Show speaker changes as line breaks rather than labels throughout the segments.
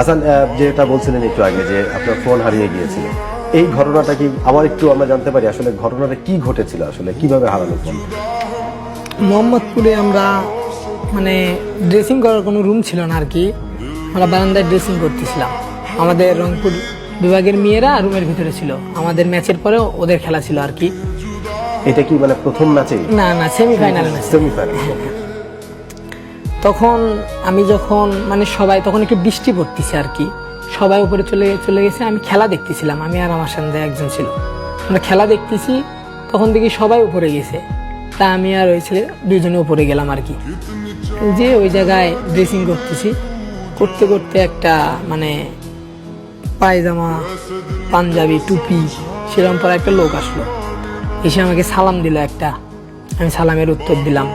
হাসান, যেটা বলছিলেন একটু আগে যে আপনার ফোন হারিয়ে গিয়েছিল, এই ঘটনাটা কি আবার একটু আমরা জানতে পারি? আসলে ঘটনাটা কি ঘটেছিল, আসলে কিভাবে হারানো ফোন?
মোহাম্মদপুরে আমরা মানে ড্রেসিং করার কোনো রুম ছিল না আর কি। আমরা বারান্দায় ড্রেসিং করতেছিলাম। আমাদের রংপুর বিভাগের মেয়েরা রুমের ভিতরে ছিল। আমাদের ম্যাচের পরে ওদের খেলা ছিল আর কি।
এটা কি মানে প্রথম ম্যাচে?
না না, সেমিফাইনাল ম্যাচ।
সেমিফাইনাল।
তখন আমি যখন মানে সবাই তখন একটু বৃষ্টি পড়তেছে আর কি, সবাই উপরে চলে গেছে। আমি খেলা দেখতেছিলাম, আমি আর আমার সাথে একজন ছিল। আমরা খেলা দেখতেছি, তখন দেখি সবাই উপরে গেছে। তা আমি আর ওই ছেলে দুইজনে উপরে গেলাম আর কি। যে ওই জায়গায় ড্রেসিং করতেছি, করতে করতে একটা মানে পায়জামা পাঞ্জাবি টুপি সেরকম পরে একটা লোক আসলো, এসে আমাকে সালাম দিল একটা। আমি সালামের উত্তর দিলাম।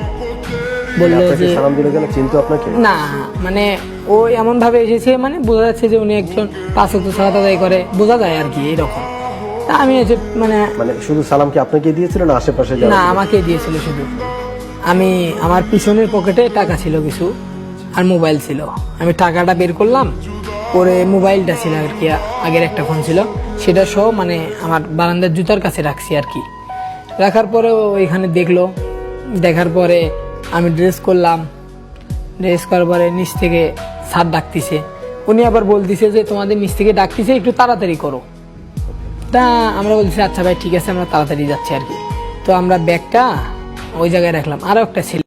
বললো যে
সালাম দিলে কেন, চিনতো আপনাকে?
না, মানে ও এমন ভাবে এসেছে, মানে বোঝা যাচ্ছে যে উনি একজন পাঁচ ওয়াক্ত সালাত আদায় করে, বোঝা যায় আর কি এরকম। তা আমি এসে মানে
শুধু সালাম কি আপনাকে দিয়েছিল না আশেপাশে যারা?
না, আমাকে দিয়েছিল শুধু। আমি আমার পিছনের পকেটে টাকা ছিল কিছু, আর মোবাইল ছিল। আমি টাকাটা বের করলাম, পরে মোবাইলটা ছিল আর কি, আগের একটা ফোন ছিল, সেটা সহ মানে আমার বারান্দার জুতার কাছে রাখছি আর কি। রাখার পরে ওইখানে দেখলো, দেখার পরে আমি ড্রেস করলাম। ড্রেস করার পরে নিচ থেকে স্যার ডাকতেছে। উনি আবার বলতেছে যে তোমাদের নিচ থেকে ডাকতেছে, একটু তাড়াতাড়ি করো। তা আমরা বলছি আচ্ছা ভাই ঠিক আছে, আমরা তাড়াতাড়ি যাচ্ছি আর কি। তো আমরা ব্যাগটা ওই জায়গায় রাখলাম। আরও একটা ছেলে